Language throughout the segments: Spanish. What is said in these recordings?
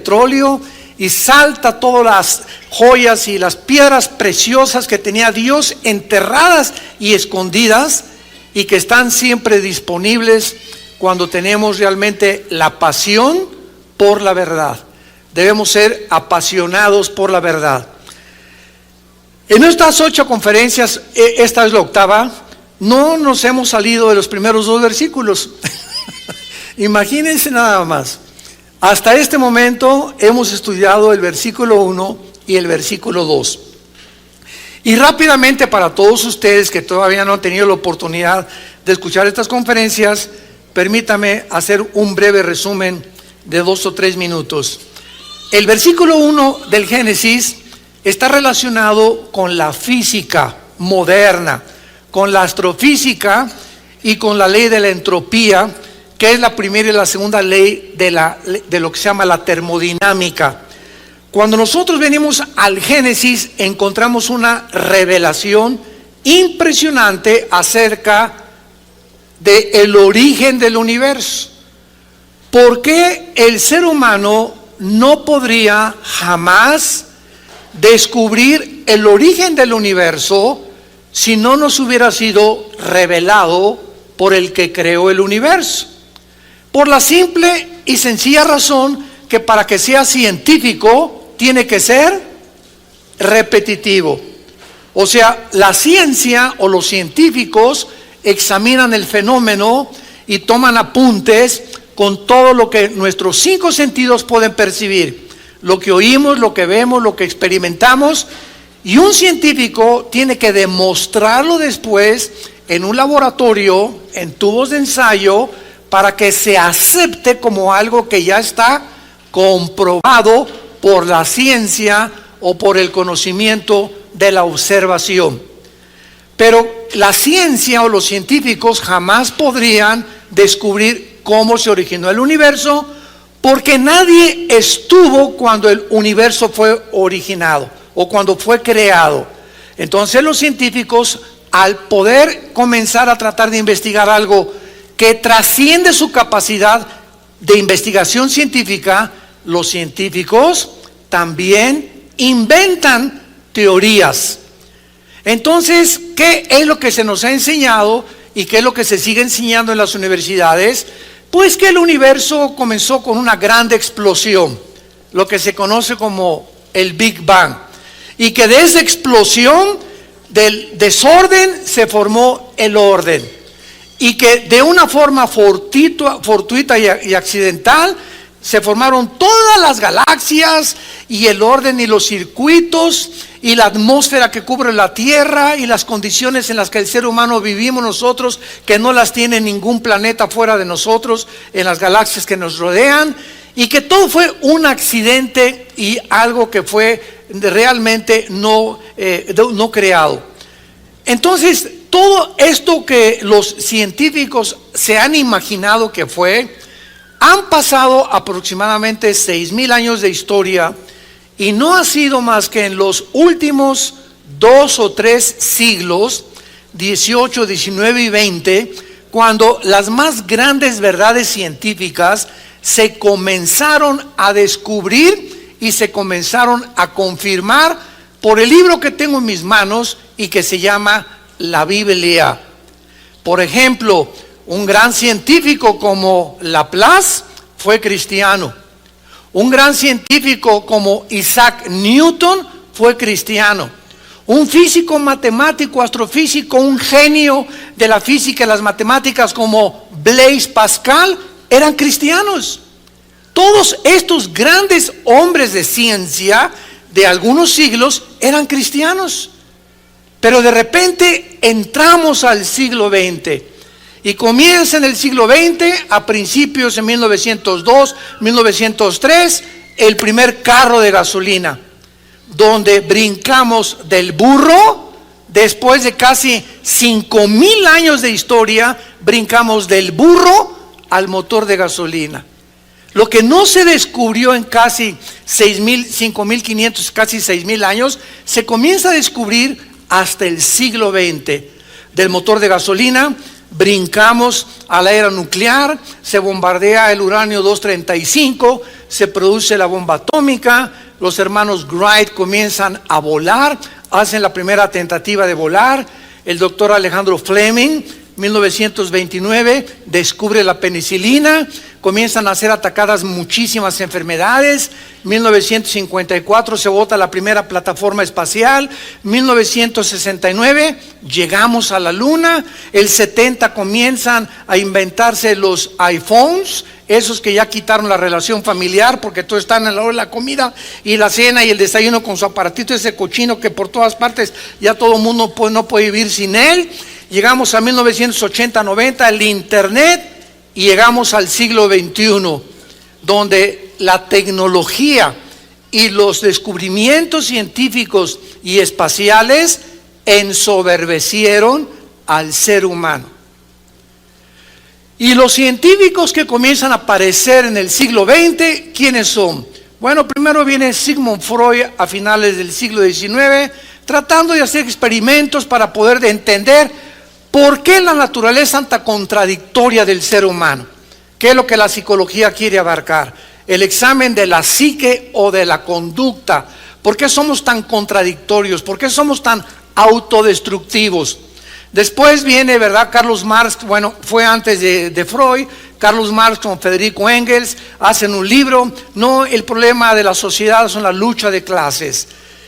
petróleo y salta todas las joyas y las piedras preciosas que tenía Dios enterradas y escondidas y que están siempre disponibles cuando tenemos realmente la pasión por la verdad. Debemos ser apasionados por la verdad. En estas 8 conferencias, esta es la 8ª, no nos hemos salido de los primeros 2 versículos. Imagínense nada más. Hasta este momento hemos estudiado el versículo 1 y el versículo 2. Y rápidamente, para todos ustedes que todavía no han tenido la oportunidad de escuchar estas conferencias, permítame hacer un breve resumen de 2 o 3 minutos. El versículo 1 del Génesis está relacionado con la física moderna, con la astrofísica y con la ley de la entropía, que es la primera y la segunda ley de lo que se llama la termodinámica. Cuando nosotros venimos al Génesis, encontramos una revelación impresionante acerca del origen del universo. ¿Por qué el ser humano no podría jamás descubrir el origen del universo si no nos hubiera sido revelado por el que creó el universo? Por la simple y sencilla razón que para que sea científico tiene que ser repetitivo. O sea, la ciencia o los científicos examinan el fenómeno y toman apuntes con todo lo que nuestros 5 sentidos pueden percibir. Lo que oímos, lo que vemos, lo que experimentamos. Y un científico tiene que demostrarlo después en un laboratorio, en tubos de ensayo, para que se acepte como algo que ya está comprobado por la ciencia o por el conocimiento de la observación. Pero la ciencia o los científicos jamás podrían descubrir cómo se originó el universo, porque nadie estuvo cuando el universo fue originado o cuando fue creado. Entonces los científicos, al poder comenzar a tratar de investigar algo que trasciende su capacidad de investigación científica, los científicos también inventan teorías. Entonces, ¿qué es lo que se nos ha enseñado y qué es lo que se sigue enseñando en las universidades? Pues que el universo comenzó con una gran explosión, lo que se conoce como el Big Bang, y que de esa explosión del desorden se formó el orden. Y que de una forma fortuita y accidental se formaron todas las galaxias y el orden y los circuitos y la atmósfera que cubre la Tierra y las condiciones en las que el ser humano vivimos nosotros, que no las tiene ningún planeta fuera de nosotros, en las galaxias que nos rodean, y que todo fue un accidente y algo que fue realmente no creado. Entonces, todo esto que los científicos se han imaginado que fue, han pasado aproximadamente 6,000 años de historia y no ha sido más que en los últimos 2 o 3 siglos, 18, 19 y 20, cuando las más grandes verdades científicas se comenzaron a descubrir y se comenzaron a confirmar por el libro que tengo en mis manos y que se llama la Biblia. Por ejemplo, un gran científico como Laplace fue cristiano. Un gran científico como Isaac Newton fue cristiano. Un físico, matemático, astrofísico, un genio de la física y las matemáticas como Blaise Pascal eran cristianos. Todos estos grandes hombres de ciencia de algunos siglos eran cristianos. Pero de repente entramos al siglo XX y comienza en el siglo XX, a principios de 1902, 1903, el primer carro de gasolina, donde brincamos del burro, después de casi 5,000 años de historia, brincamos del burro al motor de gasolina. Lo que no se descubrió en casi 5,500, casi 6,000 años, se comienza a descubrir hasta el siglo XX. Del motor de gasolina brincamos a la era nuclear, se bombardea el uranio 235, se produce la bomba atómica, los hermanos Wright comienzan a volar, hacen la primera tentativa de volar, el doctor Alejandro Fleming, 1929, descubre la penicilina, comienzan a ser atacadas muchísimas enfermedades, 1954 se bota la primera plataforma espacial, 1969 llegamos a la luna, el 70 comienzan a inventarse los iPhones, esos que ya quitaron la relación familiar porque todos están a la hora de la comida y la cena y el desayuno con su aparatito ese cochino que por todas partes ya todo el mundo no puede vivir sin él. Llegamos a 1980-90, el internet, y llegamos al siglo XXI, donde la tecnología y los descubrimientos científicos y espaciales ensoberbecieron al ser humano. Y los científicos que comienzan a aparecer en el siglo XX, ¿quiénes son? Bueno, primero viene Sigmund Freud a finales del siglo XIX, tratando de hacer experimentos para poder entender por qué la naturaleza tan contradictoria del ser humano. ¿Qué es lo que la psicología quiere abarcar? El examen de la psique o de la conducta. ¿Por qué somos tan contradictorios? ¿Por qué somos tan autodestructivos? Después viene, ¿verdad? Carlos Marx, bueno, fue antes de Freud. Carlos Marx con Federico Engels hacen un libro. No, el problema de la sociedad son la lucha de clases.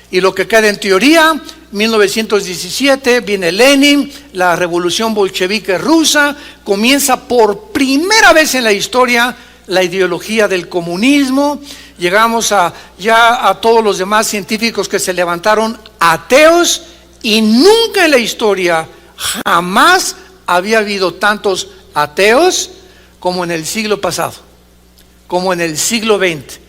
Y lo que queda en teoría, 1917, viene Lenin, la revolución bolchevique rusa, comienza por primera vez en la historia la ideología del comunismo. Llegamos ya a todos los demás científicos que se levantaron ateos, y nunca en la historia, jamás había habido tantos ateos como en el siglo pasado, como en el siglo XX.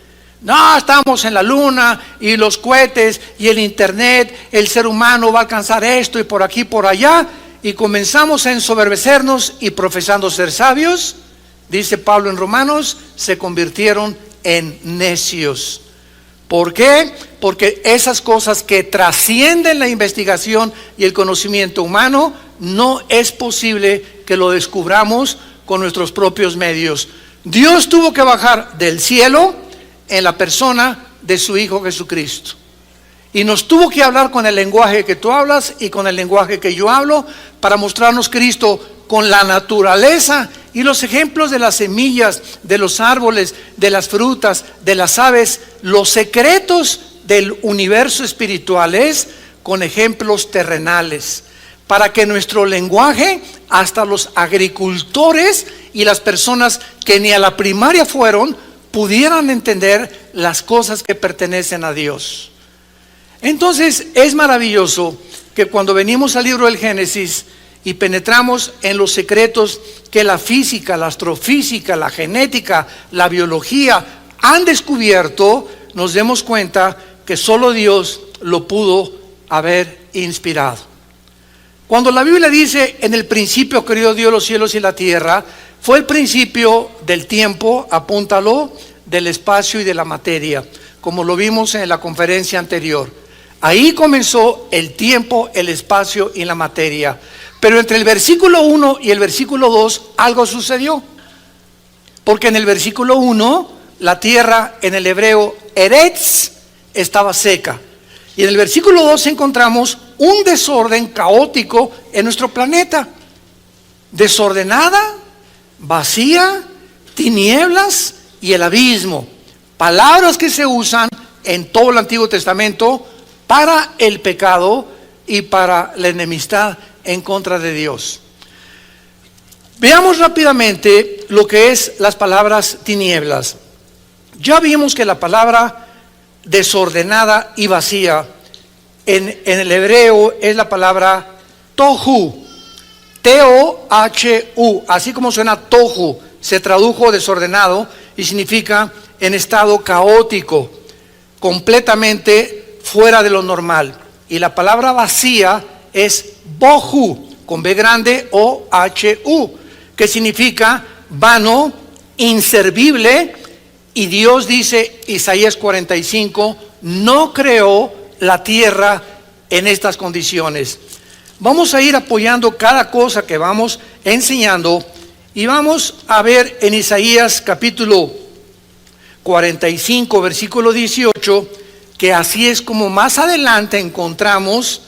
No, estamos en la luna y los cohetes y el internet, el ser humano va a alcanzar esto y por aquí, por allá, y comenzamos a ensoberbecernos y profesando ser sabios, dice Pablo en Romanos, se convirtieron en necios. ¿Por qué? Porque esas cosas que trascienden la investigación y el conocimiento humano, no es posible que lo descubramos con nuestros propios medios. Dios tuvo que bajar del cielo en la persona de su Hijo Jesucristo, y nos tuvo que hablar con el lenguaje que tú hablas y con el lenguaje que yo hablo, para mostrarnos Cristo con la naturaleza y los ejemplos de las semillas, de los árboles, de las frutas, de las aves, los secretos del universo espirituales con ejemplos terrenales, para que nuestro lenguaje, hasta los agricultores y las personas que ni a la primaria fueron, pudieran entender las cosas que pertenecen a Dios. Entonces es maravilloso que cuando venimos al libro del Génesis y penetramos en los secretos que la física, la astrofísica, la genética, la biología han descubierto, nos demos cuenta que solo Dios lo pudo haber inspirado. Cuando la Biblia dice, en el principio creó Dios los cielos y la tierra, fue el principio del tiempo, apúntalo, del espacio y de la materia, como lo vimos en la conferencia anterior. Ahí comenzó el tiempo, el espacio y la materia. Pero entre el versículo 1 y el versículo 2 algo sucedió. Porque en el versículo 1 la tierra, en el hebreo eretz, estaba seca. Y en el versículo 2 encontramos un desorden caótico en nuestro planeta. Desordenada, vacía, tinieblas y el abismo. Palabras que se usan en todo el Antiguo Testamento para el pecado y para la enemistad en contra de Dios. Veamos rápidamente lo que es las palabras tinieblas. Ya vimos que la palabra desordenada y vacía en el hebreo es la palabra tohu, T-O-H-U, así como suena tohu, se tradujo desordenado y significa en estado caótico, completamente fuera de lo normal. Y la palabra vacía es bohu, con B grande, O-H-U, que significa vano, inservible. Y Dios dice, Isaías 45, no creó la tierra en estas condiciones. Vamos a ir apoyando cada cosa que vamos enseñando y vamos a ver en Isaías capítulo 45, versículo 18, que así es como más adelante encontramos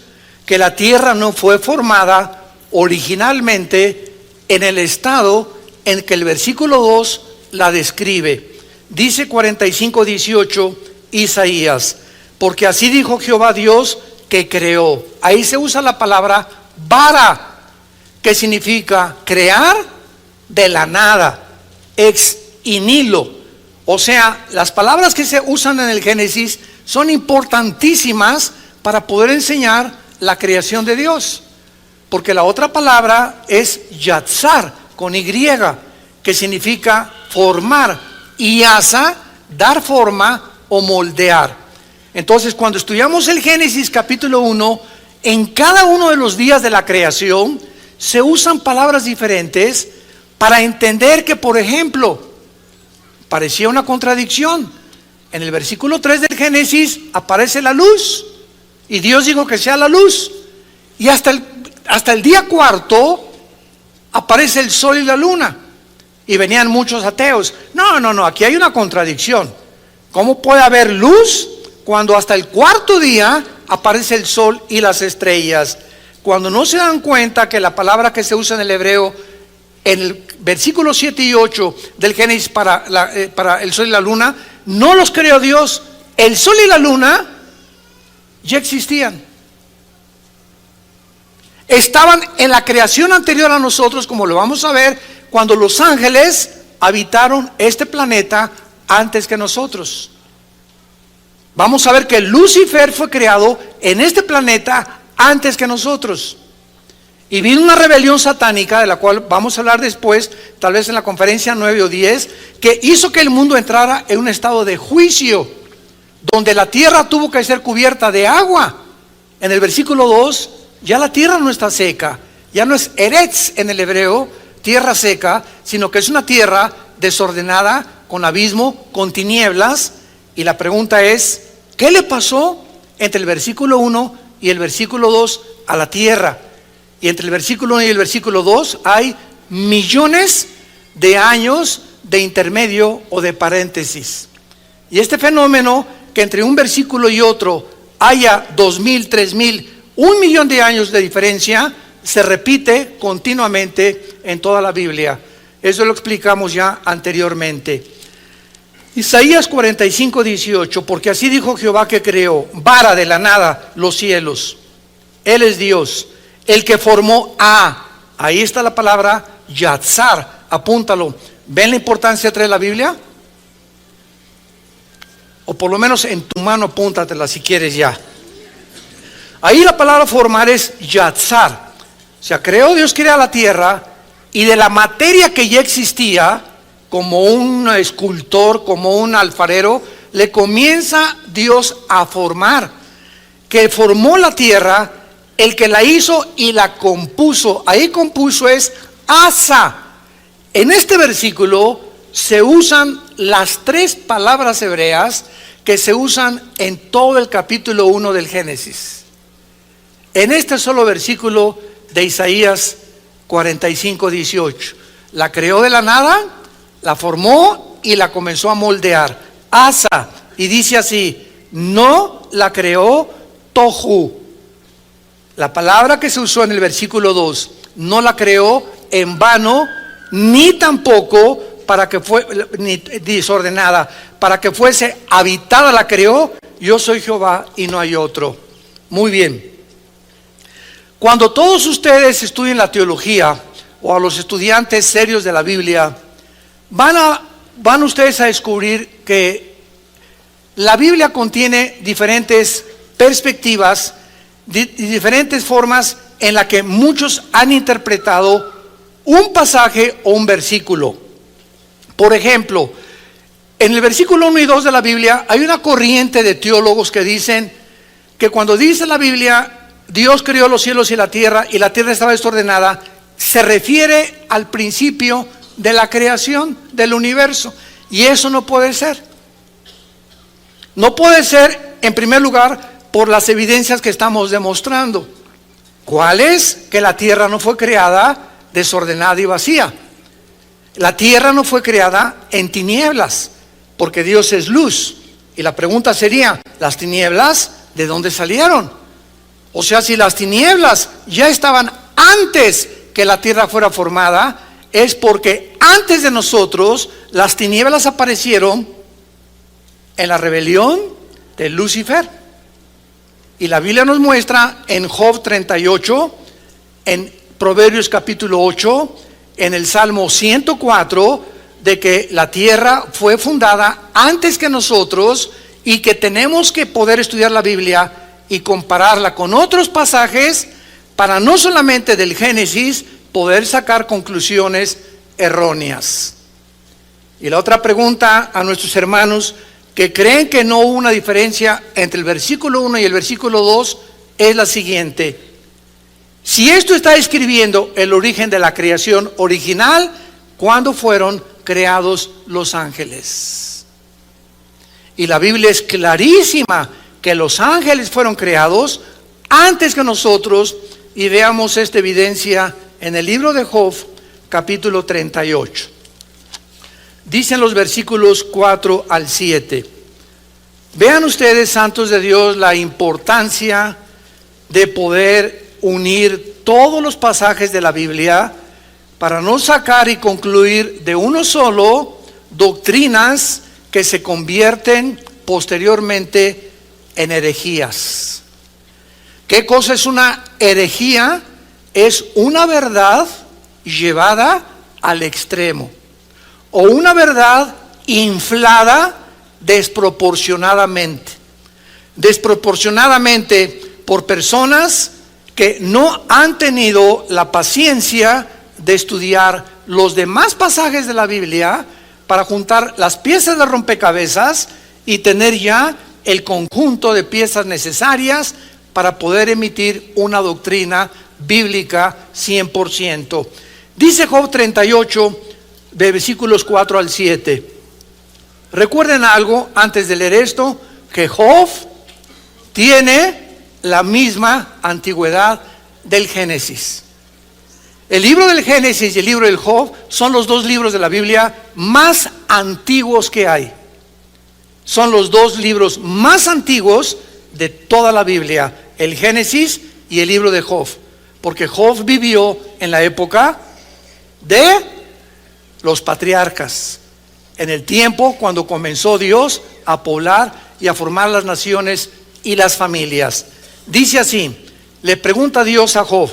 que la tierra no fue formada originalmente en el estado en que el versículo 2 la describe. Dice 45, 18, Isaías, porque así dijo Jehová Dios que creó. Ahí se usa la palabra bara, que significa crear de la nada, ex nihilo. O sea, las palabras que se usan en el Génesis son importantísimas para poder enseñar la creación de Dios. Porque la otra palabra es yatzar, con Y, que significa formar, y asa, dar forma o moldear. Entonces, cuando estudiamos el Génesis capítulo 1, en cada uno de los días de la creación se usan palabras diferentes para entender que, por ejemplo, parecía una contradicción. En el versículo 3 del Génesis aparece la luz, y Dios dijo que sea la luz, y hasta el día cuarto aparece el sol y la luna, y venían muchos ateos. No, aquí hay una contradicción. ¿Cómo puede haber luz cuando hasta el cuarto día aparece el sol y las estrellas? Cuando no se dan cuenta que la palabra que se usa en el hebreo en el versículo 7 y 8 del Génesis para el sol y la luna, no los creó Dios. El sol y la luna ya existían. Estaban en la creación anterior a nosotros, como lo vamos a ver, cuando los ángeles habitaron este planeta antes que nosotros. Vamos a ver que Lucifer fue creado en este planeta antes que nosotros. Y vino una rebelión satánica, de la cual vamos a hablar después, tal vez en la conferencia 9 o 10, que hizo que el mundo entrara en un estado de juicio, donde la tierra tuvo que ser cubierta de agua. En el versículo 2, ya la tierra no está seca, ya no es eretz en el hebreo, tierra seca, sino que es una tierra desordenada, con abismo, con tinieblas. Y la pregunta es, ¿qué le pasó entre el versículo 1 y el versículo 2 a la tierra? Y entre el versículo 1 y el versículo 2 hay millones de años de intermedio o de paréntesis. Y este fenómeno, que entre un versículo y otro haya 2000, 3000, 1.000.000 de años de diferencia, se repite continuamente en toda la Biblia. Eso lo explicamos ya anteriormente. Isaías 45, 18, porque así dijo Jehová que creó, vara de la nada los cielos. Él es Dios, el que formó ahí está la palabra yatzar, apúntalo. ¿Ven la importancia de la Biblia? O por lo menos en tu mano apúntatela si quieres ya. Ahí la palabra formar es yatzar. O sea, Dios crea la tierra, y de la materia que ya existía, como un escultor, como un alfarero, le comienza Dios a formar. Que formó la tierra, el que la hizo y la compuso. Ahí compuso es asa. En este versículo se usan las tres palabras hebreas que se usan en todo el capítulo 1 del Génesis. En este solo versículo de Isaías 45, 18. La creó de la nada, la formó y la comenzó a moldear. Asa. Y dice así, no la creó tohu. La palabra que se usó en el versículo 2, no la creó en vano, ni tampoco para que fuese desordenada, para que fuese habitada la creó. Yo soy Jehová y no hay otro. Muy bien. Cuando todos ustedes estudien la teología, o a los estudiantes serios de la Biblia, van ustedes a descubrir que la Biblia contiene diferentes perspectivas, diferentes formas en las que muchos han interpretado un pasaje o un versículo. Por ejemplo, en el versículo 1 y 2 de la Biblia hay una corriente de teólogos que dicen que cuando dice la Biblia Dios creó los cielos y la tierra estaba desordenada, se refiere al principio de la creación del universo. Y eso no puede ser. No puede ser, en primer lugar, por las evidencias que estamos demostrando. ¿Cuál es? Que la tierra no fue creada desordenada y vacía. La tierra no fue creada en tinieblas. porque Dios es luz. Y la pregunta sería, ¿las tinieblas de dónde salieron? O sea, si las tinieblas ya estaban antes que la tierra fuera formada, es porque antes de nosotros las tinieblas aparecieron en la rebelión de Lucifer. Y la Biblia nos muestra en Job 38, en Proverbios capítulo 8, en el Salmo 104, de que la tierra fue fundada antes que nosotros y que tenemos que poder estudiar la Biblia y compararla con otros pasajes para no solamente del Génesis poder sacar conclusiones erróneas. Y la otra pregunta a nuestros hermanos que creen que no hubo una diferencia entre el versículo 1 y el versículo 2 es la siguiente: si esto está describiendo el origen de la creación original, ¿cuándo fueron creados los ángeles? Y la Biblia es clarísima que los ángeles fueron creados antes que nosotros, y veamos esta evidencia en el libro de Job, capítulo 38. Dicen los versículos 4 al 7. Vean ustedes, santos de Dios, la importancia de poder unir todos los pasajes de la Biblia para no sacar y concluir de uno solo doctrinas que se convierten posteriormente en herejías. ¿Qué cosa es una herejía? Es una verdad llevada al extremo, o una verdad inflada desproporcionadamente por personas que no han tenido la paciencia de estudiar los demás pasajes de la Biblia para juntar las piezas de rompecabezas y tener ya el conjunto de piezas necesarias para poder emitir una doctrina bíblica 100%. Dice Job 38, de versículos 4 al 7. Recuerden algo antes de leer esto, que Job tiene la misma antigüedad del Génesis. El libro del Génesis y el libro del Job son los dos libros de la Biblia más antiguos que hay. Son los dos libros más antiguos de toda la Biblia, el Génesis y el libro de Job, porque Job vivió en la época de los patriarcas, en el tiempo cuando comenzó Dios a poblar y a formar las naciones y las familias. Dice así, le pregunta Dios a Job: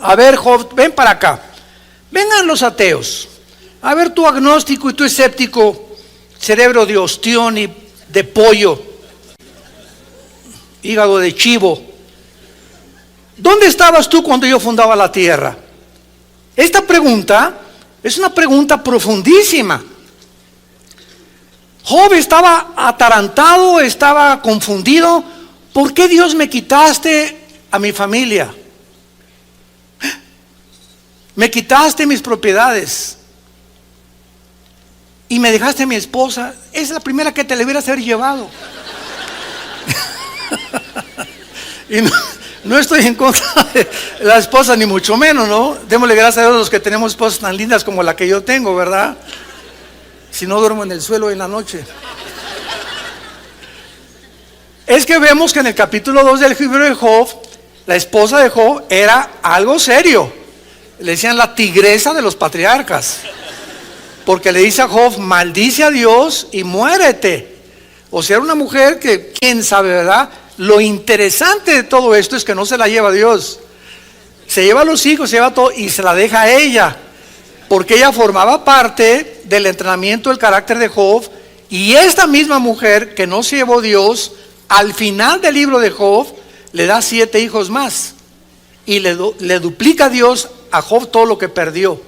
a ver, Job, ven para acá, vengan los ateos, a ver, tú agnóstico y tú escéptico, cerebro de ostión y de pollo, hígado de chivo, ¿dónde estabas tú cuando yo fundaba la tierra? Esta pregunta es una pregunta profundísima. Job estaba atarantado, estaba confundido. ¿Por qué Dios me quitaste a mi familia? Me quitaste mis propiedades y me dejaste a mi esposa. Es la primera que te le hubieras haber llevado. Y no estoy en contra de la esposa, ni mucho menos, ¿no? Démosle gracias a Dios a los que tenemos esposas tan lindas como la que yo tengo, ¿verdad? Si no, duermo en el suelo en la noche. Es que vemos que en el capítulo 2 del libro de Job, la esposa de Job era algo serio. Le decían la tigresa de los patriarcas, porque le dice a Job: maldice a Dios y muérete. O sea, era una mujer que, quién sabe, ¿verdad? Lo interesante de todo esto es que no se la lleva Dios, se lleva a los hijos, se lleva todo y se la deja a ella, porque ella formaba parte del entrenamiento del carácter de Job. Y esta misma mujer que no se llevó Dios, al final del libro de Job le da 7 hijos más y le duplica a Dios a Job todo lo que perdió,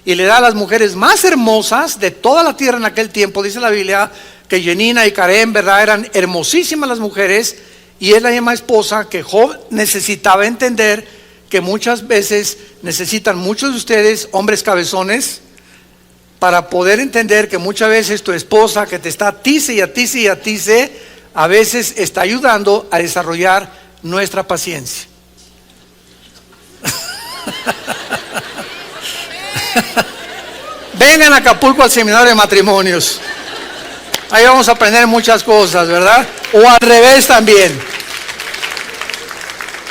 y le da a las mujeres más hermosas de toda la tierra en aquel tiempo. Dice la Biblia que Yenina y Karen, ¿verdad?, eran hermosísimas las mujeres, y es la misma esposa que Job necesitaba entender, que muchas veces necesitan muchos de ustedes, hombres cabezones, para poder entender que muchas veces tu esposa, que te está atice y atice y atice, a veces está ayudando a desarrollar nuestra paciencia. Vengan a Acapulco al seminario de matrimonios. Ahí vamos a aprender muchas cosas, ¿verdad? O al revés también.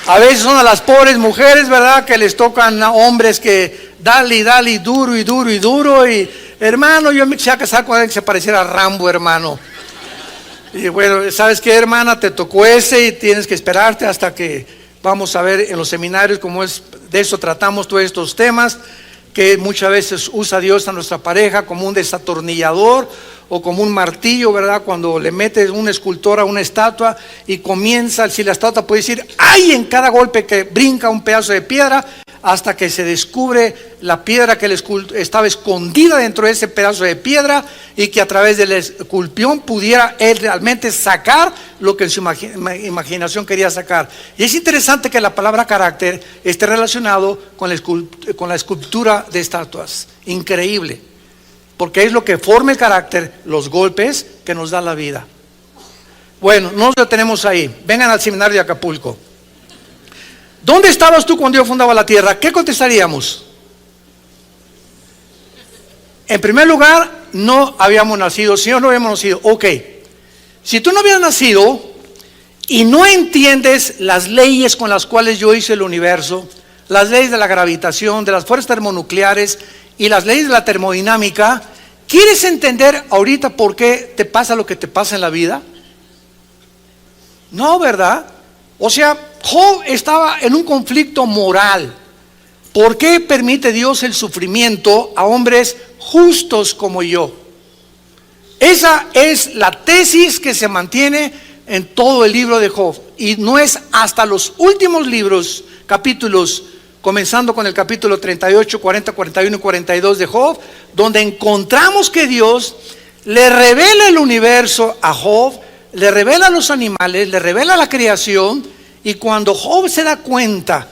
A veces son a las pobres mujeres, ¿verdad? Que les tocan a hombres que dale y dale y duro y duro y duro. Y hermano, yo me quisiera casar con alguien que se pareciera a Rambo, hermano. Y bueno, ¿sabes qué, hermana? Te tocó ese y tienes que esperarte hasta que vamos a ver en los seminarios cómo es. De eso tratamos todos estos temas, que muchas veces usa Dios a nuestra pareja como un desatornillador o como un martillo, ¿verdad? Cuando le metes un escultor a una estatua y comienza, si la estatua puede decir ¡ay! En cada golpe que brinca un pedazo de piedra, hasta que se descubre la piedra que estaba escondida dentro de ese pedazo de piedra, y que a través del esculpión pudiera él realmente sacar lo que en su imaginación quería sacar. Y es interesante que la palabra carácter esté relacionado con la escultura de estatuas. Increíble, porque es lo que forma el carácter, los golpes que nos da la vida. Bueno, no nos detenemos ahí. Vengan al seminario de Acapulco. ¿Dónde estabas tú cuando Dios fundaba la tierra? ¿Qué contestaríamos? En primer lugar, no habíamos nacido. Si no habíamos nacido, ok. Si tú no habías nacido y no entiendes las leyes con las cuales yo hice el universo, las leyes de la gravitación, de las fuerzas termonucleares y las leyes de la termodinámica, ¿quieres entender ahorita por qué te pasa lo que te pasa en la vida? No, ¿verdad? O sea, Job estaba en un conflicto moral. ¿Por qué permite Dios el sufrimiento a hombres justos como yo? Esa es la tesis que se mantiene en todo el libro de Job. Y no es hasta los últimos libros, capítulos, comenzando con el capítulo 38, 40, 41 y 42 de Job, donde encontramos que Dios le revela el universo a Job, le revela a los animales, le revela la creación. Y cuando Job se da cuenta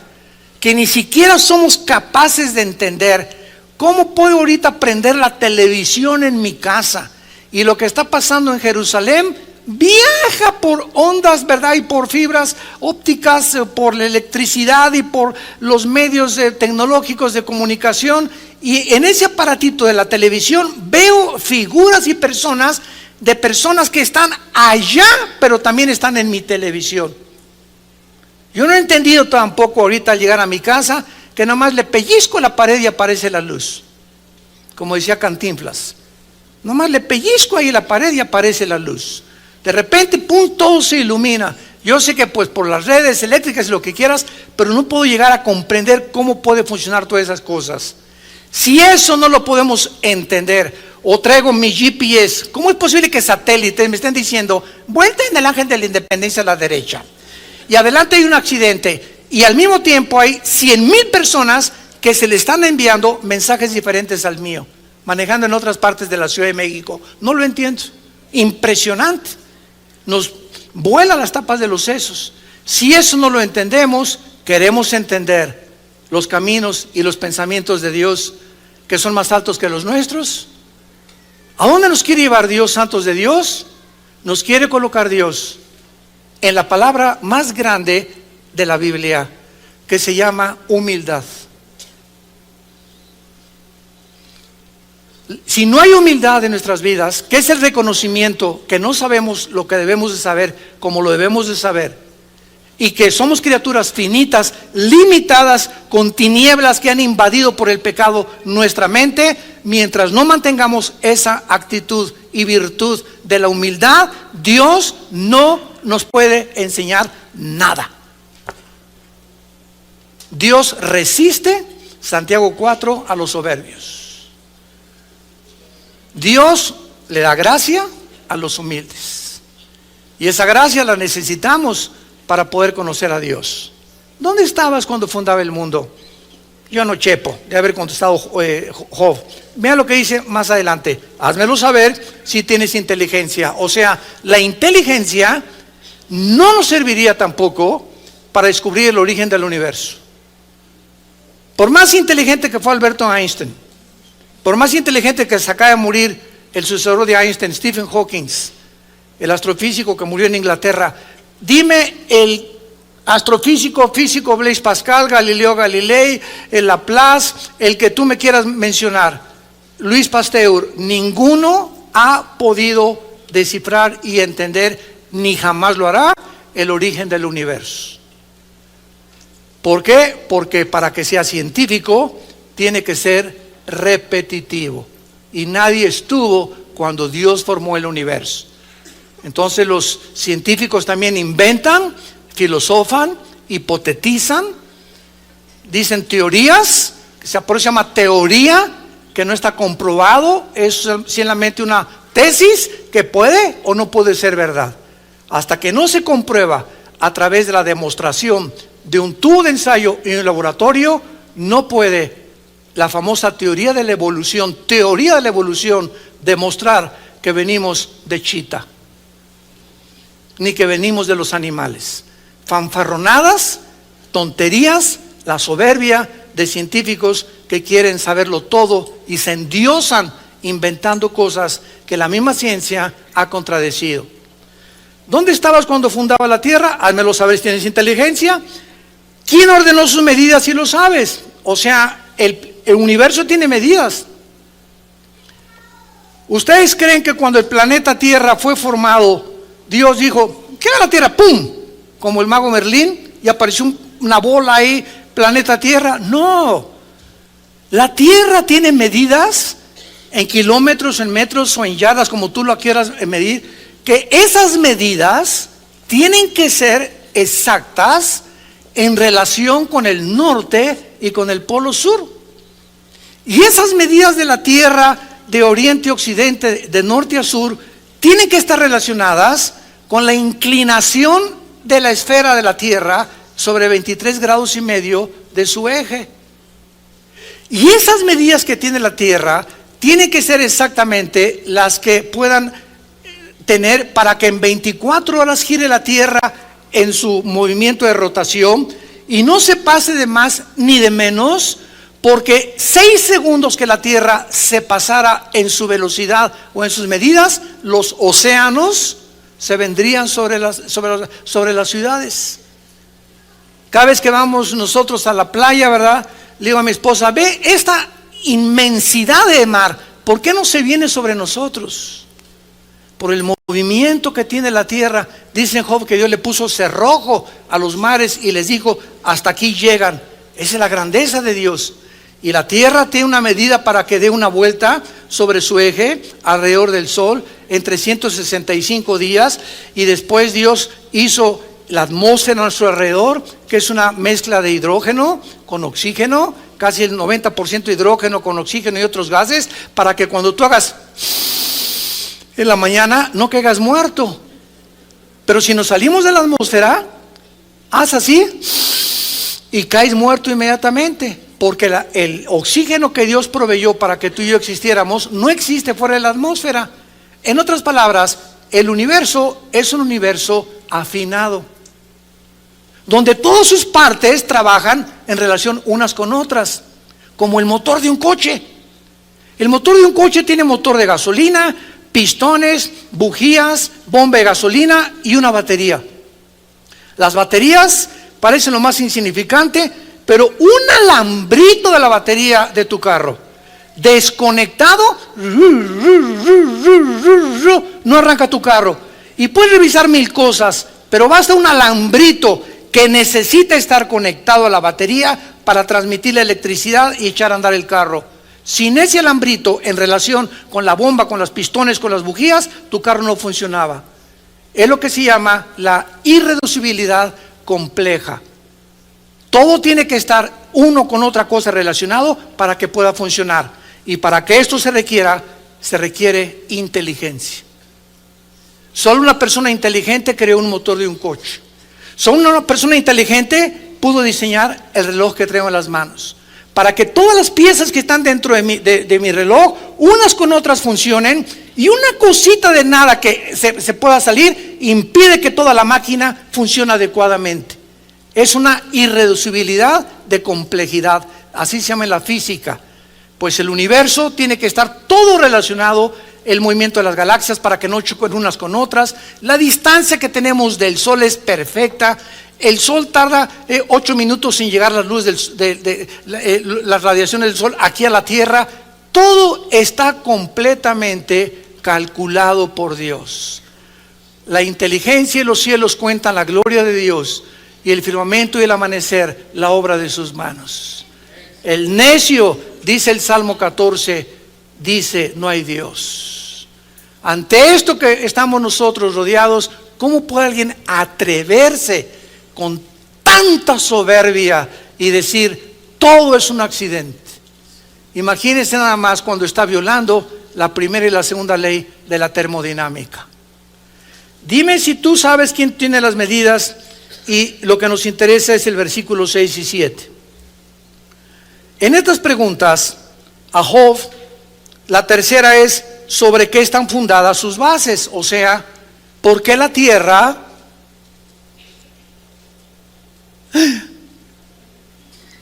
que ni siquiera somos capaces de entender cómo puedo ahorita prender la televisión en mi casa, y lo que está pasando en Jerusalén viaja por ondas, ¿verdad? Y por fibras ópticas, por la electricidad y por los medios tecnológicos de comunicación, y en ese aparatito de la televisión veo figuras y personas que están allá, pero también están en mi televisión. Yo no he entendido tampoco ahorita al llegar a mi casa que nada más le pellizco la pared y aparece la luz, como decía Cantinflas. Nada más le pellizco ahí la pared y aparece la luz. De repente, pum, todo se ilumina. Yo sé que pues por las redes eléctricas y lo que quieras, pero no puedo llegar a comprender cómo puede funcionar todas esas cosas. Si eso no lo podemos entender, o traigo mi GPS, ¿cómo es posible que satélites me estén diciendo vuelta en el Ángel de la Independencia a la derecha, y adelante hay un accidente, y al mismo tiempo hay 100,000 personas que se le están enviando mensajes diferentes al mío, manejando en otras partes de la Ciudad de México? No lo entiendo. Impresionante. Nos vuela las tapas de los sesos. Si eso no lo entendemos, queremos entender los caminos y los pensamientos de Dios, que son más altos que los nuestros. ¿A dónde nos quiere llevar Dios, santos de Dios? Nos quiere colocar Dios en la palabra más grande de la Biblia, que se llama humildad. Si no hay humildad en nuestras vidas, que es el reconocimiento que no sabemos lo que debemos de saber como lo debemos de saber, y que somos criaturas finitas, limitadas, con tinieblas que han invadido por el pecado nuestra mente, mientras no mantengamos esa actitud y virtud de la humildad, Dios no nos puede enseñar nada. Dios resiste, Santiago 4, a los soberbios. Dios le da gracia a los humildes, y esa gracia la necesitamos para poder conocer a Dios. ¿Dónde estabas cuando fundaba el mundo? Yo no chepo de haber contestado Job. Vean lo que dice más adelante: házmelo saber si tienes inteligencia. O sea, la inteligencia no nos serviría tampoco para descubrir el origen del universo. Por más inteligente que fue Alberto Einstein, por más inteligente que se acaba de morir el sucesor de Einstein, Stephen Hawking, el astrofísico que murió en Inglaterra, dime el físico Blaise Pascal, Galileo Galilei, el Laplace, el que tú me quieras mencionar, Luis Pasteur, ninguno ha podido descifrar y entender, ni jamás lo hará, el origen del universo. ¿Por qué? Porque para que sea científico tiene que ser repetitivo. Y nadie estuvo cuando Dios formó el universo. Entonces los científicos también inventan, filosofan, hipotetizan, dicen teorías, por eso se llama teoría, que no está comprobado, es simplemente una tesis que puede o no puede ser verdad. Hasta que no se comprueba a través de la demostración de un tubo de ensayo y un laboratorio, no puede la famosa teoría de la evolución demostrar que venimos de chita, ni que venimos de los animales. Fanfarronadas, tonterías, la soberbia de científicos que quieren saberlo todo y se endiosan inventando cosas que la misma ciencia ha contradecido. ¿Dónde estabas cuando fundaba la Tierra? Házmelo saber si tienes inteligencia. ¿Quién ordenó sus medidas si lo sabes? O sea, el universo tiene medidas. ¿Ustedes creen que cuando el planeta Tierra fue formado, Dios dijo, ¿qué era la Tierra? ¡Pum! Como el mago Merlín, y apareció una bola ahí, planeta Tierra. No, la Tierra tiene medidas en kilómetros, en metros o en yardas, como tú lo quieras medir, que esas medidas tienen que ser exactas en relación con el norte y con el polo sur. Y esas medidas de la Tierra, de oriente a occidente, de norte a sur, tienen que estar relacionadas con la inclinación de la esfera de la Tierra sobre 23 grados y medio de su eje. Y esas medidas que tiene la Tierra tienen que ser exactamente las que puedan tener para que en 24 horas gire la Tierra en su movimiento de rotación y no se pase de más ni de menos, porque 6 segundos que la Tierra se pasara en su velocidad o en sus medidas, los océanos se vendrían sobre las ciudades. Cada vez que vamos nosotros a la playa, ¿verdad? Le digo a mi esposa, ve esta inmensidad de mar, ¿por qué no se viene sobre nosotros? Por el movimiento que tiene la tierra. Dice en Job que Dios le puso cerrojo a los mares y les dijo, hasta aquí llegan. Esa es la grandeza de Dios. Y la tierra tiene una medida para que dé una vuelta sobre su eje alrededor del sol en 365 días. Y después Dios hizo la atmósfera a nuestro alrededor, que es una mezcla de hidrógeno con oxígeno, casi el 90% hidrógeno con oxígeno y otros gases, para que cuando tú hagas en la mañana no caigas muerto. Pero si nos salimos de la atmósfera, haz así y caes muerto inmediatamente, porque el oxígeno que Dios proveyó para que tú y yo existiéramos no existe fuera de la atmósfera. En otras palabras, el universo es un universo afinado, donde todas sus partes trabajan en relación unas con otras, como el motor de un coche. El motor de un coche tiene motor de gasolina, pistones, bujías, bomba de gasolina y una batería. Las baterías parecen lo más insignificante, pero un alambrito de la batería de tu carro desconectado no arranca tu carro. Y puedes revisar 1000 cosas, pero basta un alambrito que necesita estar conectado a la batería para transmitir la electricidad y echar a andar el carro. Sin ese alambrito en relación con la bomba, con los pistones, con las bujías, tu carro no funcionaba. Es lo que se llama la irreducibilidad compleja. Todo tiene que estar uno con otra cosa relacionado para que pueda funcionar. Y para que esto se requiere inteligencia. Solo una persona inteligente creó un motor de un coche. Solo una persona inteligente pudo diseñar el reloj que traigo en las manos. Para que todas las piezas que están dentro de mi reloj, unas con otras funcionen, y una cosita de nada que se pueda salir, impide que toda la máquina funcione adecuadamente. Es una irreducibilidad de complejidad, así se llama en la física. Pues el universo tiene que estar todo relacionado, el movimiento de las galaxias para que no choquen unas con otras. La distancia que tenemos del Sol es perfecta. El Sol tarda 8 minutos sin llegar las luces las radiaciones del Sol aquí a la Tierra. Todo está completamente calculado por Dios. La inteligencia y los cielos cuentan la gloria de Dios, y el firmamento y el amanecer la obra de sus manos. El necio, dice el Salmo 14, dice: no hay Dios. Ante esto que estamos nosotros rodeados, ¿cómo puede alguien atreverse con tanta soberbia y decir todo es un accidente? Imagínense nada más cuando está violando la primera y la segunda ley de la termodinámica. Dime si tú sabes quién tiene las medidas, y lo que nos interesa es el versículo 6 y 7. En estas preguntas a Job, la tercera es: ¿sobre qué están fundadas sus bases? O sea, ¿por qué la tierra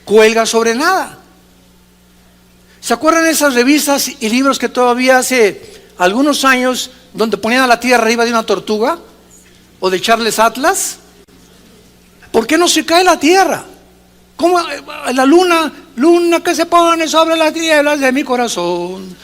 cuelga sobre nada? ¿Se acuerdan de esas revistas y libros que todavía hace algunos años, donde ponían a la tierra arriba de una tortuga? ¿O de Charles Atlas? ¿Por qué no se cae la tierra? ¿Cómo la luna que se pone sobre las tinieblas de mi corazón?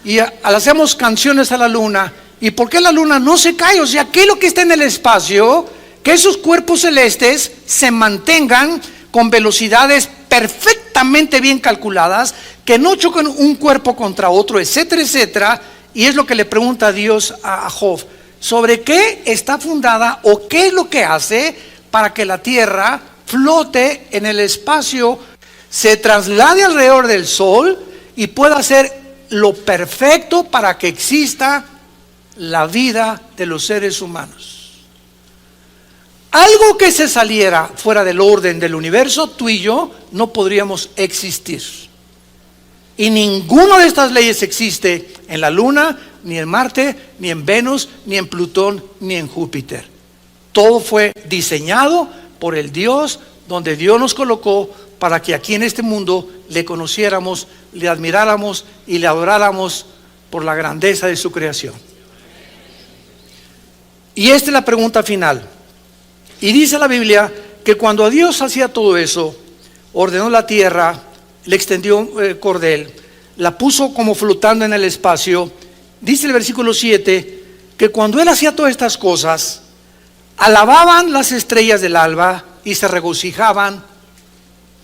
Y le hacemos canciones a la luna. ¿Y por qué la luna no se cae? O sea, ¿qué es lo que está en el espacio? Que esos cuerpos celestes se mantengan con velocidades perfectamente bien calculadas, que no choquen un cuerpo contra otro, etcétera, etcétera. Y es lo que le pregunta Dios a Job: ¿sobre qué está fundada o qué es lo que hace para que la tierra flote en el espacio, se traslade alrededor del sol y pueda hacer lo perfecto para que exista la vida de los seres humanos? Algo que se saliera fuera del orden del universo, tú y yo no podríamos existir. Y ninguna de estas leyes existe en la Luna, ni en Marte, ni en Venus, ni en Plutón, ni en Júpiter. Todo fue diseñado por el Dios, donde Dios nos colocó para que aquí en este mundo le conociéramos, le admiráramos y le adoráramos por la grandeza de su creación. Y esta es la pregunta final. Y dice la Biblia que cuando Dios hacía todo eso, ordenó la tierra, le extendió un cordel, la puso como flotando en el espacio. Dice el versículo 7 que cuando Él hacía todas estas cosas, alababan las estrellas del alba y se regocijaban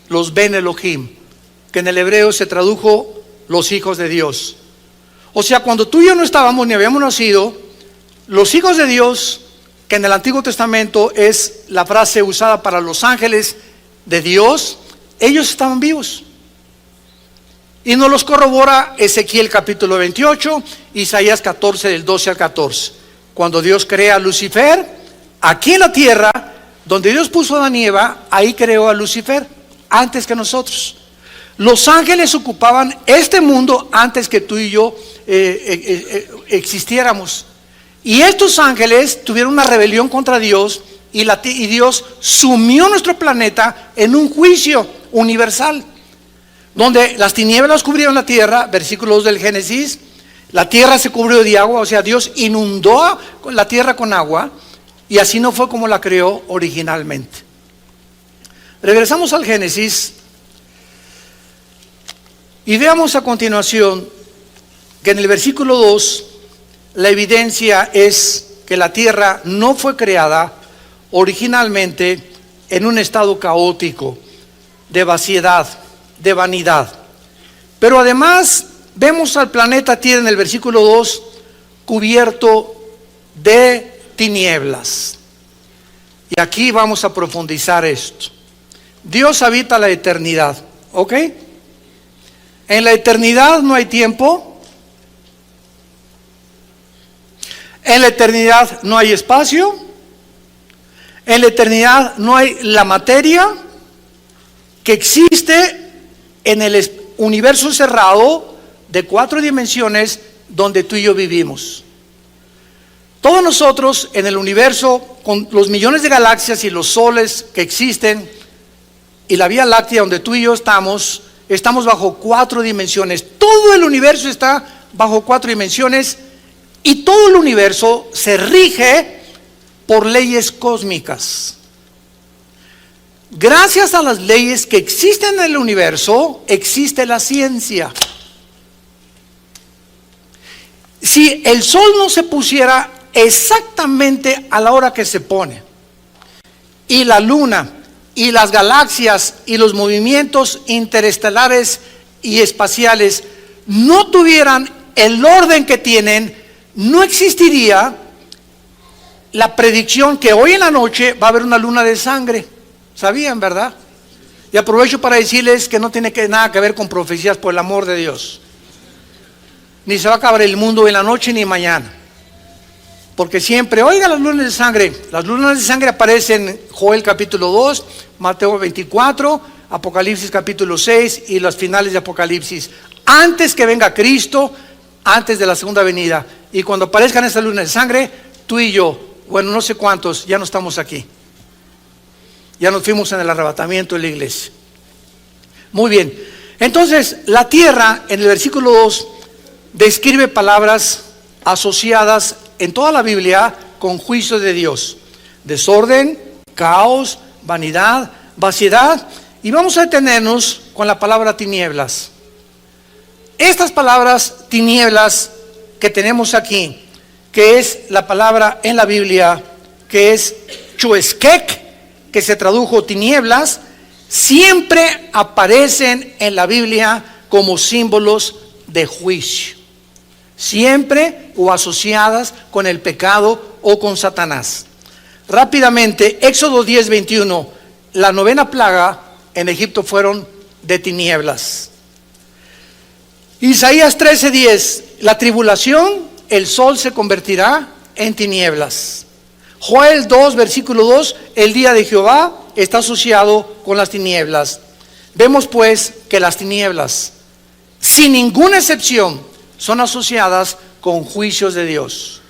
los Ben Elohim, que en el hebreo se tradujo los hijos de Dios. O sea, cuando tú y yo no estábamos ni habíamos nacido, los hijos de Dios, que en el Antiguo Testamento es la frase usada para los ángeles de Dios, ellos estaban vivos. Y nos los corrobora Ezequiel capítulo 28, Isaías 14 del 12 al 14. Cuando Dios crea a Lucifer, aquí en la tierra, donde Dios puso a Adán y Eva, ahí creó a Lucifer, antes que nosotros. Los ángeles ocupaban este mundo antes que tú y yo existiéramos. Y estos ángeles tuvieron una rebelión contra Dios, y Dios sumió nuestro planeta en un juicio universal, donde las tinieblas cubrieron la tierra, versículo 2 del Génesis. La tierra se cubrió de agua, o sea, Dios inundó la tierra con agua. Y así no fue como la creó originalmente. Regresamos al Génesis y veamos a continuación que en el versículo 2 la evidencia es que la tierra no fue creada originalmente en un estado caótico, de vaciedad, de vanidad. Pero además vemos al planeta Tierra en el versículo 2 cubierto de tinieblas. Y aquí vamos a profundizar esto. Dios habita la eternidad, ¿ok? En la eternidad no hay tiempo. En la eternidad no hay espacio. En la eternidad no hay la materia que existe en el universo cerrado de 4 dimensiones donde tú y yo vivimos. Todos nosotros en el universo, con los millones de galaxias y los soles que existen, y la Vía Láctea donde tú y yo estamos bajo 4 dimensiones. Todo el universo está bajo 4 dimensiones, y todo el universo se rige por leyes cósmicas. Gracias a las leyes que existen en el universo, existe la ciencia. si el sol no se pusiera exactamente a la hora que se pone, y la luna, y las galaxias, y los movimientos interestelares y espaciales no tuvieran el orden que tienen, no existiría la predicción que hoy en la noche va a haber una luna de sangre. ¿Sabían, verdad? Y aprovecho para decirles que no tiene nada que ver con profecías, por el amor de Dios. Ni se va a acabar el mundo en la noche ni mañana. Porque siempre, oiga, las lunas de sangre. Las lunas de sangre aparecen en Joel capítulo 2, Mateo 24, Apocalipsis capítulo 6 y los finales de Apocalipsis. Antes que venga Cristo, antes de la segunda venida. Y cuando aparezcan esas lunas de sangre, tú y yo, bueno, no sé cuántos, ya no estamos aquí. Ya nos fuimos en el arrebatamiento de la iglesia. Muy bien. Entonces, la tierra, en el versículo 2, describe palabras asociadas en toda la Biblia con juicio de Dios. Desorden, caos, vanidad, vaciedad. Y vamos a detenernos con la palabra tinieblas. Estas palabras tinieblas que tenemos aquí, que es la palabra en la Biblia, que es chueskek, que se tradujo tinieblas, siempre aparecen en la Biblia como símbolos de juicio. Siempre o asociadas con el pecado o con Satanás. Rápidamente, Éxodo 10, 21, la novena plaga en Egipto fueron de tinieblas. Isaías 13, 10, la tribulación, el sol se convertirá en tinieblas. Joel 2, versículo 2, el día de Jehová está asociado con las tinieblas. Vemos pues que las tinieblas, sin ninguna excepción, son asociadas con juicios de Dios.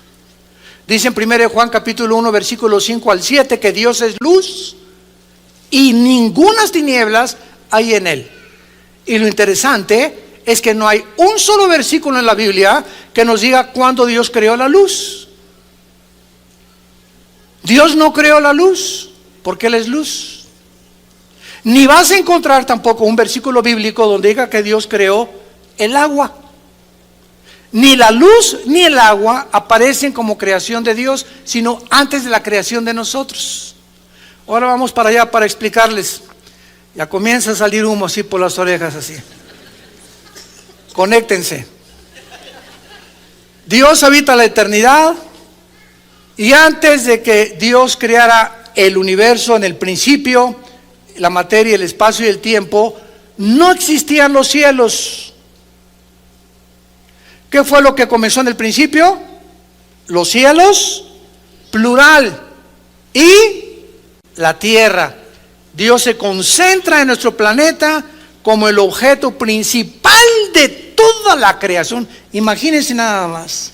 Dice en 1 Juan capítulo 1, versículo 5 al 7, que Dios es luz y ninguna tinieblas hay en él. Y lo interesante es que no hay un solo versículo en la Biblia que nos diga cuándo Dios creó la luz. Dios no creó la luz porque Él es luz. Ni vas a encontrar tampoco un versículo bíblico donde diga que Dios creó el agua. Ni la luz ni el agua aparecen como creación de Dios, sino antes de la creación de nosotros. Ahora vamos para allá para explicarles. Ya comienza a salir humo así por las orejas así. Conéctense. Dios habita la eternidad. Y antes de que Dios creara el universo en el principio, la materia, el espacio y el tiempo, no existían los cielos. ¿Qué fue lo que comenzó en el principio? Los cielos, plural, y la tierra. Dios se concentra en nuestro planeta como el objeto principal de toda la creación. Imagínense nada más.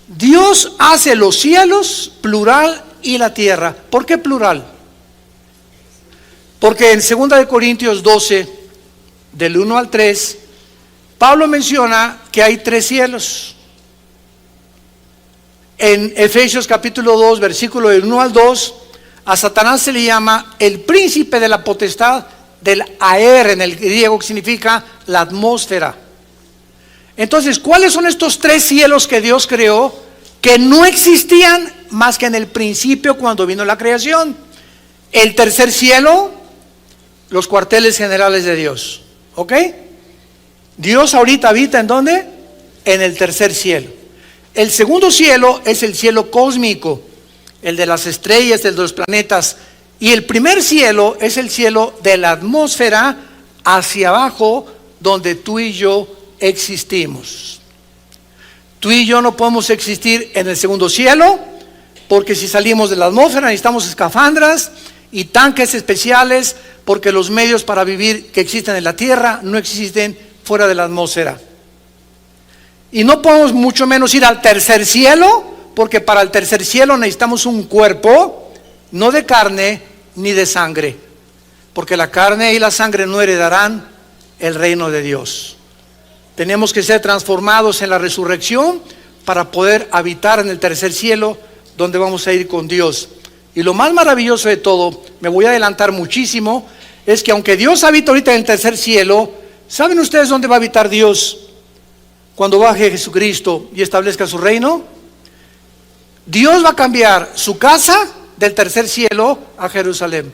Dios hace los cielos, plural, y la tierra. ¿Por qué plural? Porque en 2 Corintios 12, del 1 al 3, Pablo menciona que hay 3 cielos. En Efesios capítulo 2, versículo del 1 al 2, a Satanás se le llama el príncipe de la potestad del aer, en el griego, que significa la atmósfera. Entonces, ¿cuáles son estos 3 cielos que Dios creó que no existían más que en el principio cuando vino la creación? El tercer cielo, los cuarteles generales de Dios. ¿Ok? Dios ahorita habita ¿en dónde? En el tercer cielo. El segundo cielo es el cielo cósmico, el de las estrellas, el de los planetas. Y el primer cielo es el cielo de la atmósfera hacia abajo, donde tú y yo existimos. Tú y yo no podemos existir en el segundo cielo, porque si salimos de la atmósfera necesitamos escafandras y tanques especiales, porque los medios para vivir que existen en la tierra no existen fuera de la atmósfera. Y no podemos mucho menos ir al tercer cielo, porque para el tercer cielo necesitamos un cuerpo, no de carne ni de sangre, porque la carne y la sangre no heredarán el reino de Dios. Tenemos que ser transformados en la resurrección para poder habitar en el tercer cielo, donde vamos a ir con Dios. Y lo más maravilloso de todo, me voy a adelantar muchísimo, es que aunque Dios habita ahorita en el tercer cielo, ¿saben ustedes dónde va a habitar Dios? cuando baje Jesucristo y establezca su reino, Dios va a cambiar su casa del tercer cielo a Jerusalén.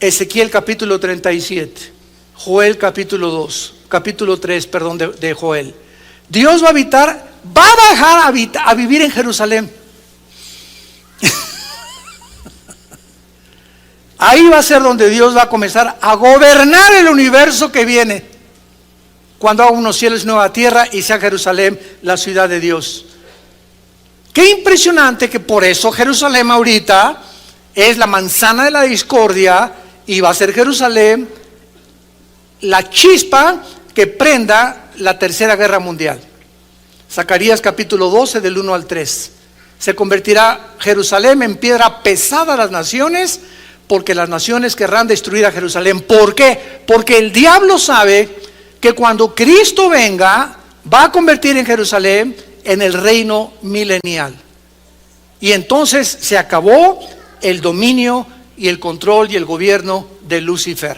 Ezequiel capítulo 37, Joel capítulo 3, perdón, de Joel. Dios va a bajar a vivir en Jerusalén. Ahí va a ser donde Dios va a comenzar a gobernar el universo que viene, cuando haga unos cielos y nueva tierra y sea Jerusalén la ciudad de Dios. Qué impresionante que por eso Jerusalén ahorita es la manzana de la discordia, y va a ser Jerusalén la chispa que prenda la tercera guerra mundial. Zacarías capítulo 12 del 1 al 3. Se convertirá Jerusalén en piedra pesada a las naciones, porque las naciones querrán destruir a Jerusalén. ¿Por qué? Porque el diablo sabe que cuando Cristo venga, va a convertir en Jerusalén en el reino milenial. Y entonces se acabó el dominio y el control y el gobierno de Lucifer.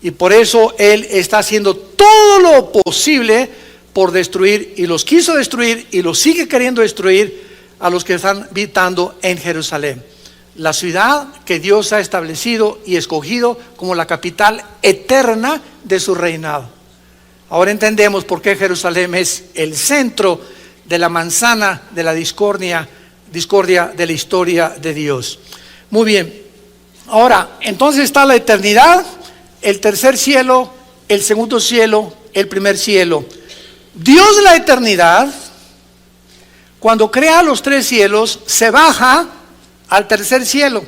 Y por eso él está haciendo todo lo posible por destruir, y los quiso destruir y los sigue queriendo destruir a los que están habitando en Jerusalén, la ciudad que Dios ha establecido y escogido como la capital eterna de su reinado. Ahora entendemos por qué Jerusalén es el centro de la manzana de la discordia de la historia de Dios. Muy bien, ahora entonces está la eternidad, el tercer cielo, el segundo cielo, el primer cielo. Dios de la eternidad, cuando crea los tres cielos, se baja al tercer cielo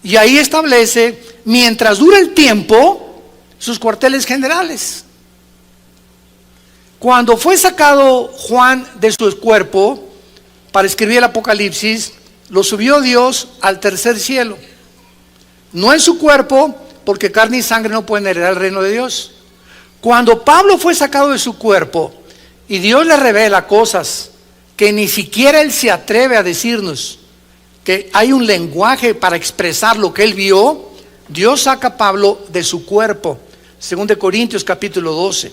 y ahí establece, mientras dura el tiempo, sus cuarteles generales. Cuando fue sacado Juan de su cuerpo para escribir el Apocalipsis, lo subió Dios al tercer cielo, no en su cuerpo, porque carne y sangre no pueden heredar el reino de Dios. Cuando Pablo fue sacado de su cuerpo y Dios le revela cosas que ni siquiera él se atreve a decirnos, que hay un lenguaje para expresar lo que él vio, Dios saca a Pablo de su cuerpo. 2 Corintios capítulo 12.